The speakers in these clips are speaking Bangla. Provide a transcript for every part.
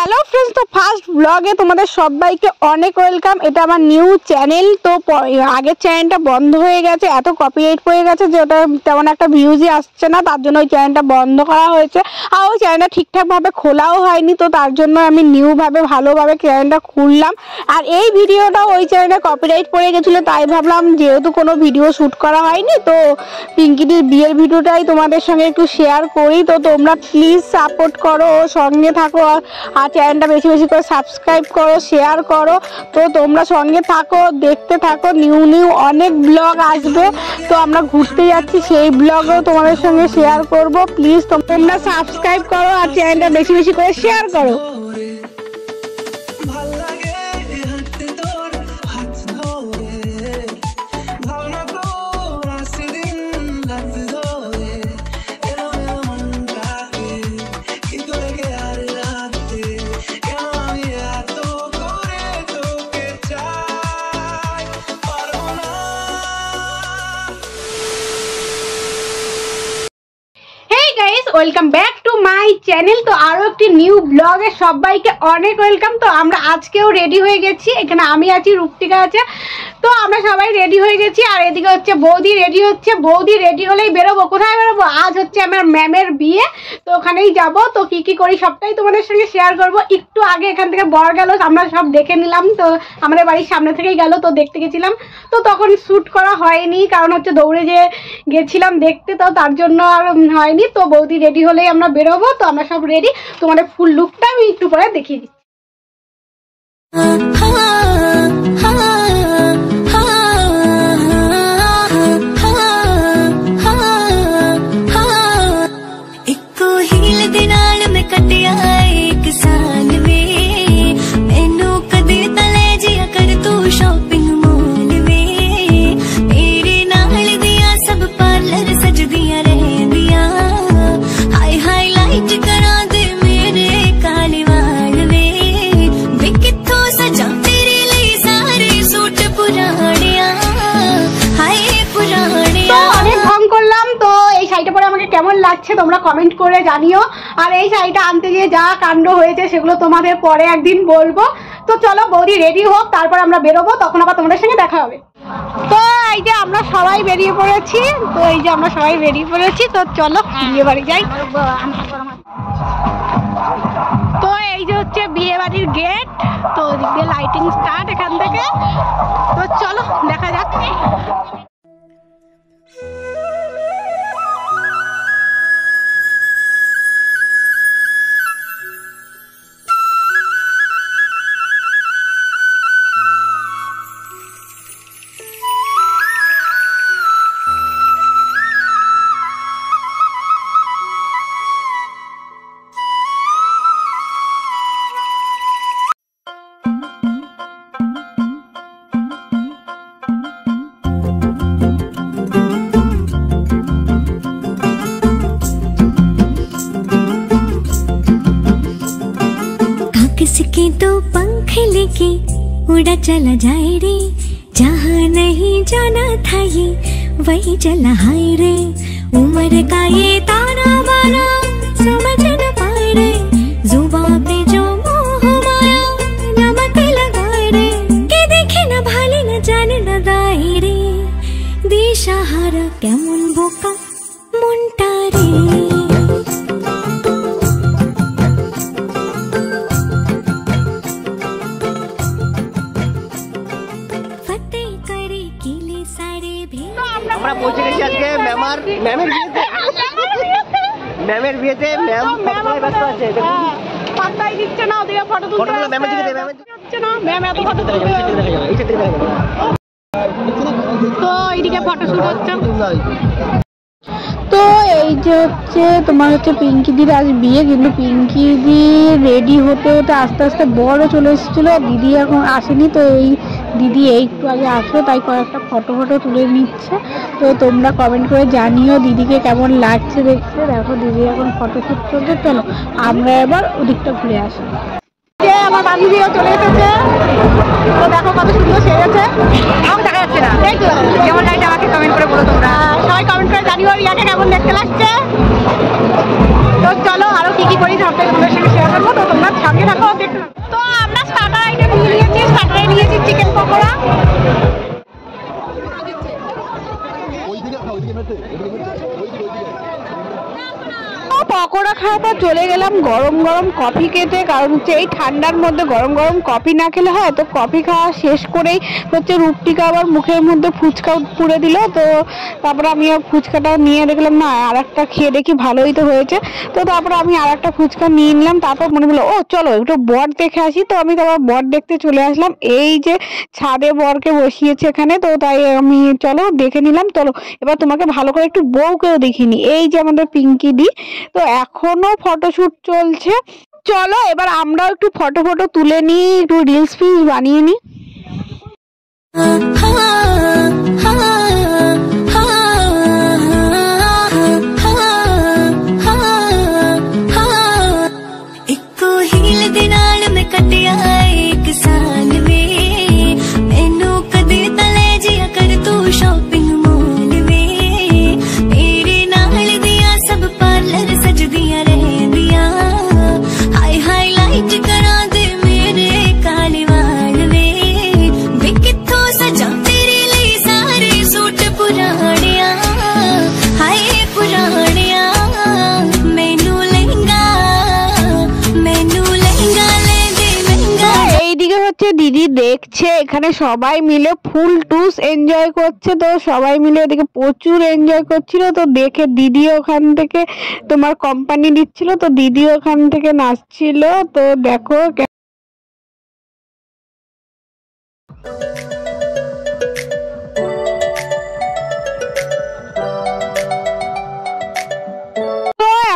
হ্যালো ফ্রেন্ডস, তো ফার্স্ট ব্লগে তোমাদের সবাইকে অনেক ওয়েলকাম। এটা আমার নিউ চ্যানেল। তো আগের চ্যানেলটা বন্ধ হয়ে গেছে, এত কপিরাইট পড়ে গেছে যে ওটা তেমন একটা ভিউজই আসছে না, তার জন্য ওই চ্যানেলটা বন্ধ করা হয়েছে। আর ওই চ্যানেলটা ঠিকঠাকভাবে খোলাও হয়নি, তো তার জন্য আমি নিউভাবে ভালোভাবে চ্যানেলটা খুললাম। আর এই ভিডিওটা ওই চ্যানেলে কপিরাইট পড়ে গেছিলো, তাই ভাবলাম যেহেতু কোনো ভিডিও শ্যুট করা হয়নি, তো পিঙ্কিদির বিয়ের ভিডিওটাই তোমাদের সঙ্গে একটু শেয়ার করি। তো তোমরা প্লিজ সাপোর্ট করো, সঙ্গে থাকো, আর চ্যানেলটা বেশি বেশি করে সাবস্ক্রাইব করো, শেয়ার করো। তো তোমরা সঙ্গে থাকো, দেখতে থাকো, নিউ অনেক ব্লগ আসবে। তো আমরা ঘুরতে যাচ্ছি, সেই ব্লগও তোমাদের সঙ্গে শেয়ার করব। প্লিজ তোমরা সাবস্ক্রাইব করো আর চ্যানেলটা বেশি বেশি করে শেয়ার করো। Welcome back to my channel. তো আরো একটি নিউ ব্লগে সবাইকে অনেক ওয়েলকাম। তো আমরা আজকেও রেডি হয়ে গেছি, এখানে আমি আছি, রূপটিকা আছে। তো আমরা সবাই রেডি হয়ে গেছি, আর এদিকে হচ্ছে বৌদি রেডি হচ্ছে। বৌদি রেডি হলেই বেরোবো। কোথায় বেরোবো? আজ হচ্ছে আমার ম্যামের বিয়ে, তো ওখানেই যাব। তো কি কি করি সবটাই তোমাদের সঙ্গে শেয়ার করব। একটু আগে এখান থেকে বর গেল, আমরা সব দেখে নিলাম। তো আমাদের বাড়ির সামনে থেকেই গেল, তো দেখতে গেছিলাম। তো তখন শ্যুট করা হয়নি, কারণ হচ্ছে দৌড়ে যে গেছিলাম দেখতে, তো তার জন্য আর হয়নি। তো বৌদি রেডি হলেই আমরা বেরোবো। তো আমরা সব রেডি, তোমাদের ফুল লুকটা আমি একটু পরে দেখিয়ে দিচ্ছি। কেমন লাগছে তোমরা কমেন্ট করে জানিও। আর এই শাড়িটা আনতে গিয়ে যা কাণ্ড হয়েছে সেগুলো তোমাদের পরে একদিন বলবো। তো চলো বৌদি রেডি হোক, তারপর আমরা বেরোবো, তখন আবার তোমাদের সঙ্গে দেখা হবে। তো এই যে আমরা সবাই বেরিয়ে পড়েছি। তো চলো বিয়ে বাড়ি যাই। তো এই যে হচ্ছে বিয়ে বাড়ির গেট। তো ওদিক দিয়ে লাইটিং স্টার্ট এখান থেকে। তো চলো দেখা যাক। किसके तो पंख लेके उड़ा चला जाए रे, जहाँ नहीं जाना था ये वही चला हाय रे। उम्र का ये ताना बाना समझ न पाए रे, जुबां पे जो मोह माया नमक लगाए रे। के देखे न भाले न जाने न दाए रे, दिशाहारा केमन बोका मुंटा रे। আমরা পৌঁছে গেছি আজকে ম্যামের বিয়েতে। ম্যাম ব্যস্ত আছে, পাত্তাই দিচ্ছে না, ওদিকে ফটো তুলতে ম্যামের দিকে হচ্ছে না। ম্যাম এত ফটো তুলতে, তো এইদিকে ফটোশুট হচ্ছে। তো এই যে হচ্ছে তোমার হচ্ছে পিঙ্কিদির আজ বিয়ে, কিন্তু পিঙ্কিদি রেডি হতে হতে আস্তে আস্তে বড় চলে এসেছিলো। দিদি এখন আসেনি, তো এই দিদি একটু আগে আসলো, তাই কয়েকটা ফটো তুলে নিচ্ছে। তো তোমরা কমেন্ট করে জানিও দিদিকে কেমন লাগছে দেখতে। দেখো দিদি এখন ফটোশুট চলছে। চলো আমরা এবার ওদিকটা ঘুরে আসি। আমার বান্ধবীও চলে এসেছে, তো দেখো কত সুন্দর সেরেছে। আমাকে দেখা যাচ্ছে না, এই তো কেমন লাগছে আমাকে কমেন্ট করে বলো তোমরা। সবাই কমেন্ট করে জানিও রিয়াকে কেমন দেখতে লাগছে। তো চলো আরো কি কি করি সবটাই তোমাদের সঙ্গে শেয়ার করবো, তো তোমরা সঙ্গে থাকো দেখতে। তো আমরা স্টার্টার আইটেম নিয়েছি, স্টার্টারে নিয়েছি চিকেন পকোড়া। পকোড়া খাওয়ার পর চলে গেলাম গরম গরম কফি খেতে, কারণ হচ্ছে এই ঠান্ডার মধ্যে গরম গরম কফি না খেলে হয়। তো কফি খাওয়া শেষ করেই হচ্ছে রূপটিকা আবার মুখের মধ্যে ফুচকা পুড়ে দিল। তো তারপরে আমি ফুচকাটা নিয়ে দেখলাম না আর একটা খেয়ে দেখি ভালোই তো হয়েছে। তো তারপরে আমি আর একটা ফুচকা নিয়ে নিলাম। তারপর মনে হলো ও চলো একটু বর দেখে আসি। তো আমি তারপর বর দেখতে চলে আসলাম। এই যে ছাদে বরকে বসিয়েছে এখানে, তো তাই আমি চলো দেখে নিলাম। চলো এবার তোমাকে ভালো করে একটু বউকেও দেখিনি। এই যে আমাদের পিঙ্কি দি, তো এখনো ফটোশুট চলছে। চলো এবার আমরাও একটু ফটো তুলে নিই, একটু রিলস ফিলস বানিয়ে নিই। দিদি দেখছে এখানে সবাই মিলে ফুল টুস এনজয় করছে। তো সবাই মিলে এদিকে প্রচুর এনজয় করছিল। তো দেখে দিদি ওখান থেকে তোমার কোম্পানি দিচ্ছিল, তো দিদি ওখান থেকে নাচছিল। তো দেখো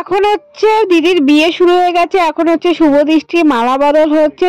এখন হচ্ছে দিদির বিয়ে শুরু হয়ে গেছে। এখন হচ্ছে শুভ দৃষ্টি মালা বদল হচ্ছে।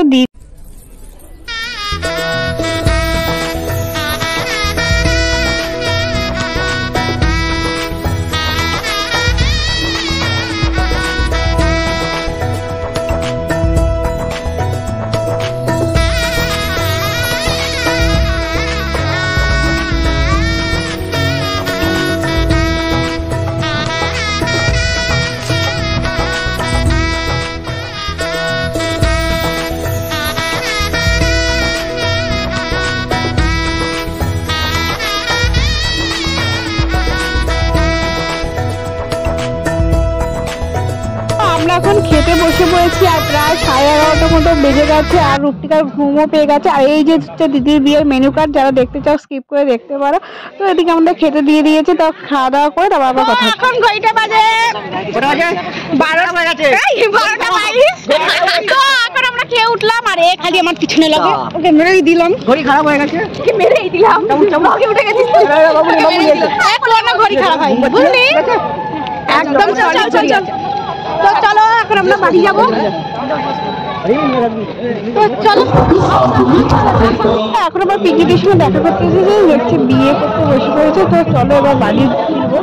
এখন খেতে বসে পড়েছি আর প্রায় 11:30টার মতো বেজে গেছে আর রূপটিকার ঘুমও পেয়ে গেছে। আর এই যে হচ্ছে দিদির বিয়ের মেনু কার্ড, যারা দেখতে চাও স্কিপ করে দেখতে পারো। তো এদিকে আমাদের খেতে দিয়ে দিয়েছে, তো খাওয়া দাওয়া করে তারপর আবার কথা। এখন ঘড়িটা বাজে 12টা 22। তো এখন আমরা খেয়ে উঠলাম আর এ খালি আমার পিছনে লাগে, ওকে মেরেই দিলাম। ঘড়ি খারাপ হয়ে গেছে, কি মেরেই দিলাম, উঠে গেছিস ঘড়ি খারাপ হয় বুঝলি একদম। চল তো চলো এখন আমরা বাড়ি যাবো। তো চলো এখন আমরা পিঙ্কিদের সঙ্গে দেখা করতে এসেছি, দেখছি বিয়ে করতে বসে পড়েছে। তো চলো এবার বাড়ি ফিরবো।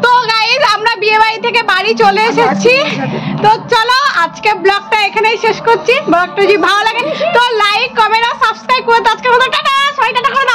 তো গাইস আমরা বিয়ে বাড়ি থেকে বাড়ি চলে এসেছি। তো চলো আজকে ব্লগটা এখানেই শেষ করছি। ব্লগটা যদি ভালো লাগে তো লাইক কমেন্ট আর সাবস্ক্রাইব করে আজকের মতো টাটা, সবাই টাটা করে।